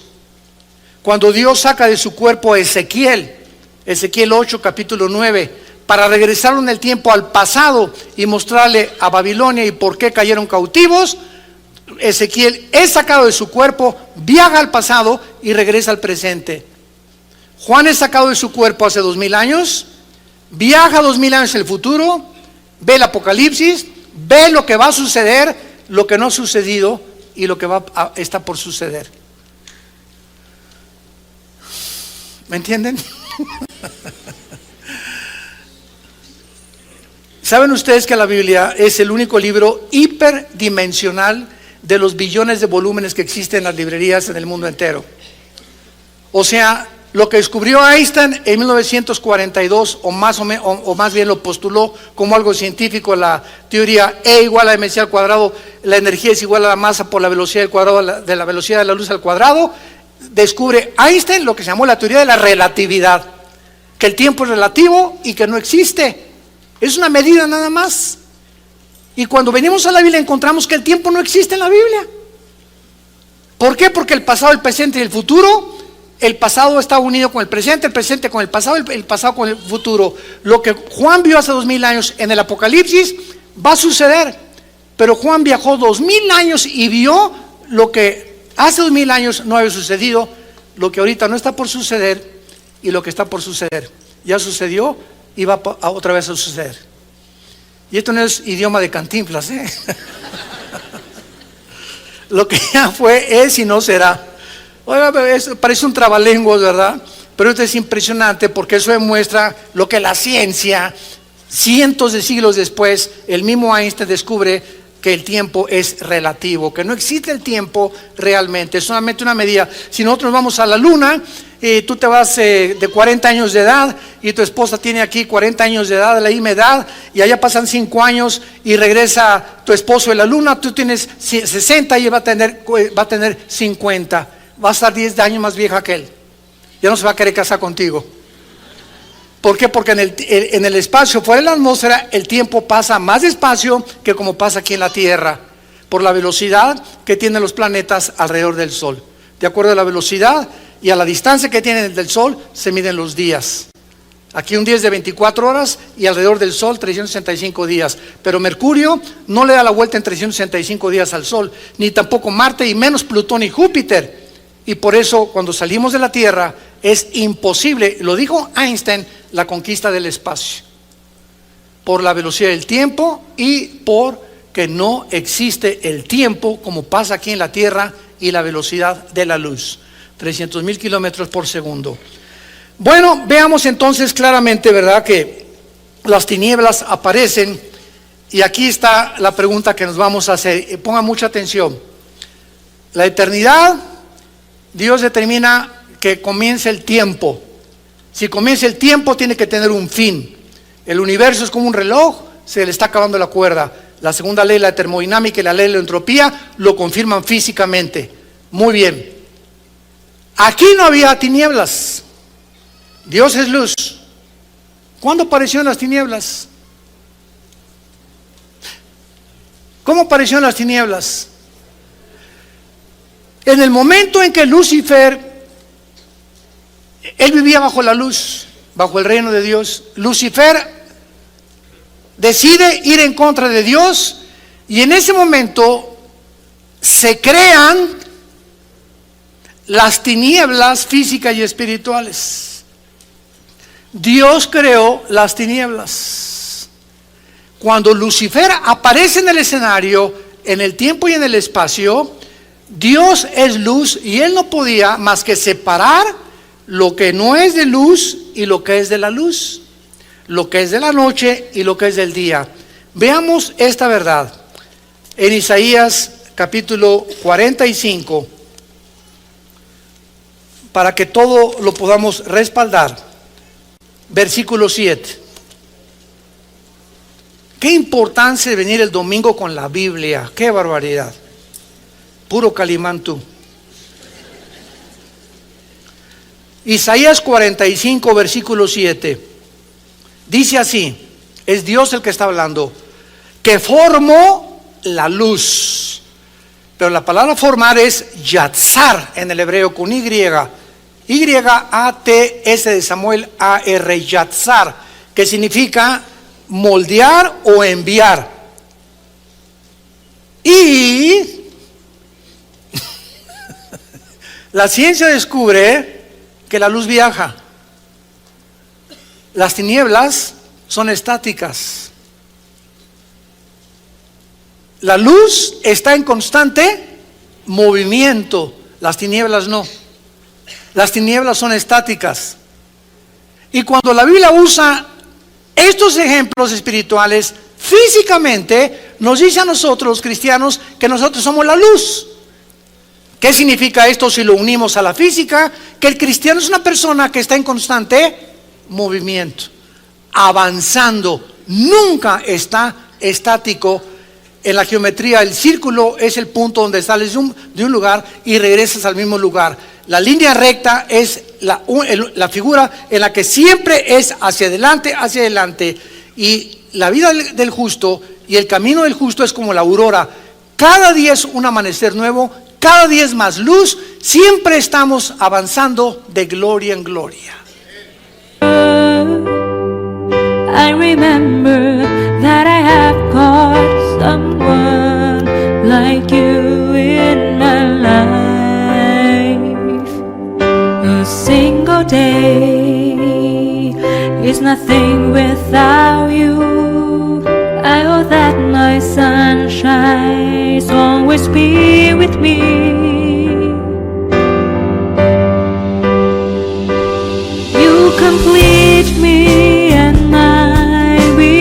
Cuando Dios saca de su cuerpo a Ezequiel 8 capítulo 9, para regresarlo en el tiempo al pasado y mostrarle a Babilonia y por qué cayeron cautivos, Ezequiel es sacado de su cuerpo, viaja al pasado y regresa al presente. Juan es sacado de su cuerpo hace 2000 años, viaja 2000 años en el futuro, ve el Apocalipsis, ve lo que va a suceder, lo que no ha sucedido y lo que está por suceder. ¿Me entienden? ¿Saben ustedes que la Biblia es el único libro hiperdimensional de los billones de volúmenes que existen en las librerías en el mundo entero? O sea, lo que descubrió Einstein en 1942, o más bien lo postuló como algo científico, la teoría E igual a mc al cuadrado, la energía es igual a la masa por la velocidad del cuadrado de la velocidad de la luz al cuadrado. Descubre Einstein lo que se llamó la teoría de la relatividad, que el tiempo es relativo y que no existe, es una medida nada más. Y cuando venimos a la Biblia encontramos que el tiempo no existe en la Biblia. ¿Por qué? Porque el pasado, el presente y el futuro, el pasado está unido con el presente con el pasado con el futuro. Lo que Juan vio hace 2000 años en el Apocalipsis va a suceder, pero Juan viajó 2000 años y vio lo que hace 2000 años no había sucedido, lo que ahorita no está por suceder y lo que está por suceder ya sucedió y va otra vez a suceder. Y esto no es idioma de Cantinflas, ¿eh? Lo que ya fue, es y no será. Oiga, parece un trabalenguas, ¿verdad? Pero esto es impresionante porque eso demuestra lo que la ciencia, cientos de siglos después, el mismo Einstein descubre, que el tiempo es relativo, que no existe el tiempo realmente, es solamente una medida. Si nosotros vamos a la luna, tú te vas de 40 años de edad y tu esposa tiene aquí 40 años de edad, de la misma edad, y allá pasan 5 años y regresa tu esposo de la luna, tú tienes 60 y él va a tener 50, va a estar 10 años más vieja que él, ya no se va a querer casar contigo. ¿Por qué? Porque en el espacio, fuera de la atmósfera, el tiempo pasa más despacio que como pasa aquí en la Tierra. por la velocidad que tienen los planetas alrededor del Sol. De acuerdo a la velocidad y a la distancia que tienen del Sol, se miden los días. Aquí un día es de 24 horas y alrededor del Sol 365 días. Pero Mercurio no le da la vuelta en 365 días al Sol, ni tampoco Marte, y menos Plutón y Júpiter. Y por eso cuando salimos de la Tierra es imposible, lo dijo Einstein, la conquista del espacio. Por la velocidad del tiempo y porque no existe el tiempo como pasa aquí en la Tierra y la velocidad de la luz. 300,000 kilómetros por segundo. Bueno, veamos entonces claramente, ¿verdad?, que las tinieblas aparecen, y aquí está la pregunta que nos vamos a hacer. Pongan mucha atención. La eternidad, Dios determina que comience el tiempo. Si comienza el tiempo, tiene que tener un fin. El universo es como un reloj, se le está acabando la cuerda. La segunda ley, la termodinámica, y la ley de la entropía lo confirman físicamente. Muy bien. Aquí no había tinieblas. Dios es luz. ¿Cuándo aparecieron las tinieblas? ¿Cómo aparecieron las tinieblas? En el momento en que Lucifer, él vivía bajo la luz, bajo el reino de Dios. Lucifer decide ir en contra de Dios, y en ese momento se crean las tinieblas físicas y espirituales. Dios creó las tinieblas. Cuando Lucifer aparece en el escenario, en el tiempo y en el espacio, Dios es luz y él no podía más que separar lo que no es de luz y lo que es de la luz, lo que es de la noche y lo que es del día. Veamos esta verdad en Isaías capítulo 45, para que todo lo podamos respaldar. Versículo 7. Qué importancia de venir el domingo con la Biblia. Qué barbaridad. Puro calimán tú. Isaías 45, versículo 7. Dice así, es Dios el que está hablando, que formó la luz. Pero la palabra formar es yatzar en el hebreo con Y. Y-A-T-S de Samuel A-R, yatzar, que significa moldear o enviar. Y la ciencia descubre que la luz viaja. Las tinieblas son estáticas. La luz está en constante movimiento, las tinieblas no. Las tinieblas son estáticas. Y cuando la Biblia usa estos ejemplos espirituales, físicamente nos dice a nosotros, los cristianos, que nosotros somos la luz. ¿Qué significa esto si lo unimos a la física? Que el cristiano es una persona que está en constante movimiento, avanzando, nunca está estático. En la geometría, el círculo es el punto donde sales de un lugar y regresas al mismo lugar. La línea recta es la figura en la que siempre es hacia adelante. Y la vida del justo y el camino del justo es como la aurora. Cada día es un amanecer nuevo, cada día es más luz. Siempre estamos avanzando de gloria en gloria. I remember that I have got someone like you in my life. A single day is nothing without you. I hope that my sunshine will always be with me. You complete me and my being.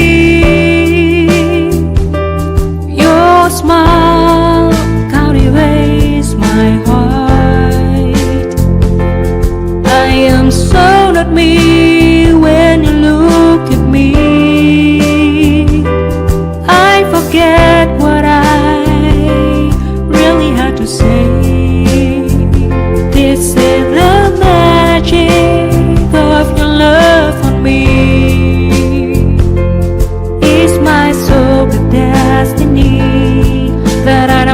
Your smile cultivates my heart. I am so not me when you look at me. I forget what I really had to say. This is the magic of your love for me. It's my soul, the destiny that I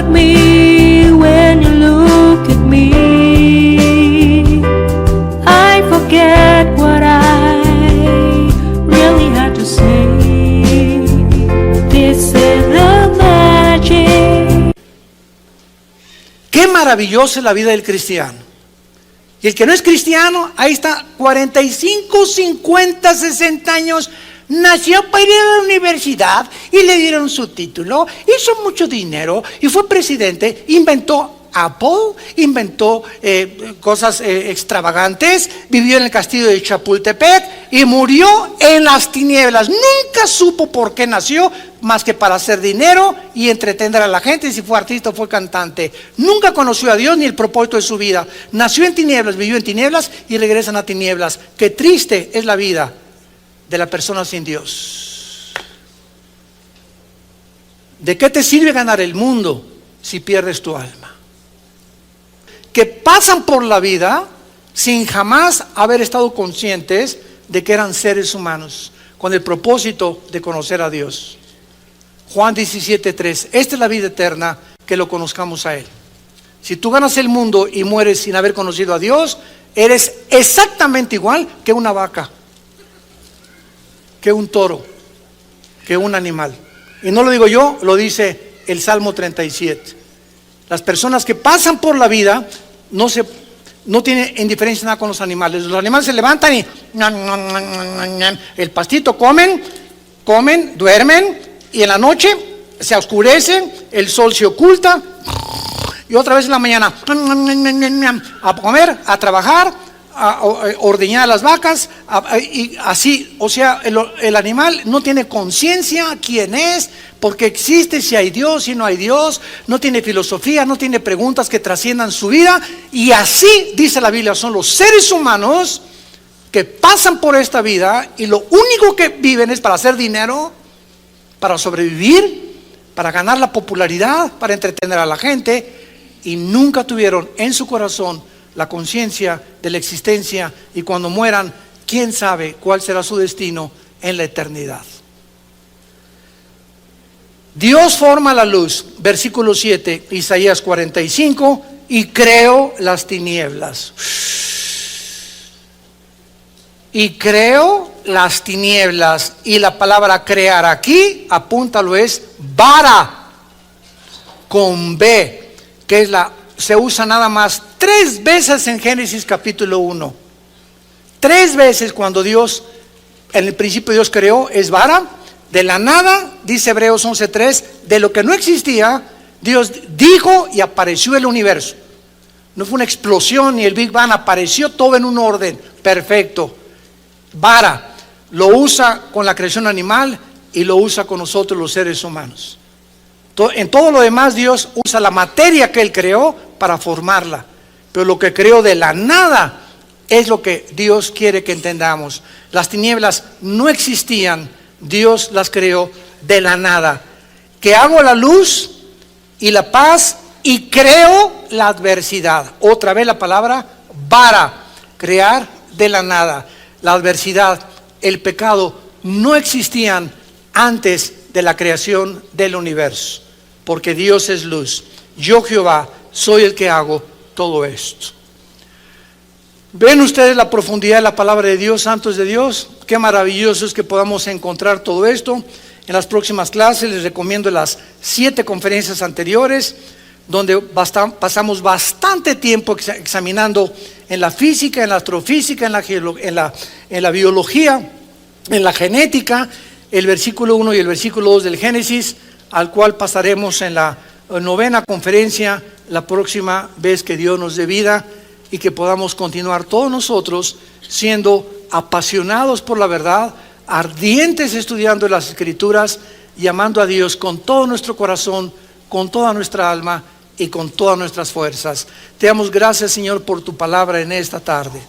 me when you look at me. I forget what I really had to say. This is the magic. Qué maravillosa es la vida del cristiano. Y el que no es cristiano, ahí está, 45, 50, 60 años, nació para ir a la universidad y le dieron su título, hizo mucho dinero y fue presidente, inventó Apple, inventó cosas extravagantes, vivió en el castillo de Chapultepec y murió en las tinieblas. Nunca supo por qué nació, más que para hacer dinero y entretener a la gente. Si fue artista o fue cantante, nunca conoció a Dios ni el propósito de su vida. Nació en tinieblas, vivió en tinieblas y regresan a tinieblas. Qué triste es la vida de la persona sin Dios. ¿De qué te sirve ganar el mundo si pierdes tu alma? Que pasan por la vida sin jamás haber estado conscientes de que eran seres humanos, con el propósito de conocer a Dios. Juan 17:3, esta es la vida eterna, que lo conozcamos a Él. Si tú ganas el mundo y mueres sin haber conocido a Dios, eres exactamente igual que una vaca, que un toro, que un animal. Y no lo digo yo, lo dice el Salmo 37. Las personas que pasan por la vida no tienen indiferencia nada con los animales. Los animales se levantan y el pastito comen, duermen, y en la noche se oscurece, el sol se oculta y otra vez en la mañana a comer, a trabajar, a ordeñar a las vacas, y así. O sea, el animal no tiene conciencia quién es, porque existe, si hay Dios, si no hay Dios, no tiene filosofía, no tiene preguntas que trasciendan su vida. Y así dice la Biblia, son los seres humanos que pasan por esta vida y lo único que viven es para hacer dinero, para sobrevivir, para ganar la popularidad, para entretener a la gente, y nunca tuvieron en su corazón la conciencia de la existencia, y cuando mueran, quién sabe cuál será su destino en la eternidad. Dios forma la luz, versículo 7, Isaías 45, y creó las tinieblas. Y creó las tinieblas, y la palabra crear aquí, apúntalo, es bara, con B, que es se usa nada más 3 veces en Génesis capítulo 1. 3 veces cuando Dios, en el principio Dios creó, es bara. De la nada, dice Hebreos 11:3, de lo que no existía, Dios dijo y apareció el universo. No fue una explosión ni el Big Bang, apareció todo en un orden perfecto. Bara, lo usa con la creación animal y lo usa con nosotros los seres humanos. En todo lo demás Dios usa la materia que Él creó para formarla, pero lo que creó de la nada es lo que Dios quiere que entendamos. Las tinieblas no existían, Dios las creó de la nada. Que hago la luz y la paz y creo la adversidad. Otra vez la palabra bara, crear de la nada. La adversidad, el pecado no existían antes de la creación del universo, porque Dios es luz. Yo, Jehová, soy el que hago todo esto. ¿Ven ustedes la profundidad de la palabra de Dios, santos de Dios? Qué maravilloso es que podamos encontrar todo esto. En las próximas clases les recomiendo las 7 conferencias anteriores, donde pasamos bastante tiempo examinando en la física, en la astrofísica, en la biología, en la genética, el versículo 1 y el versículo 2 del Génesis, al cual pasaremos en la 9ª conferencia la próxima vez que Dios nos dé vida, y que podamos continuar todos nosotros siendo apasionados por la verdad, ardientes estudiando las Escrituras y amando a Dios con todo nuestro corazón, con toda nuestra alma y con todas nuestras fuerzas. Te damos gracias, Señor, por tu palabra en esta tarde.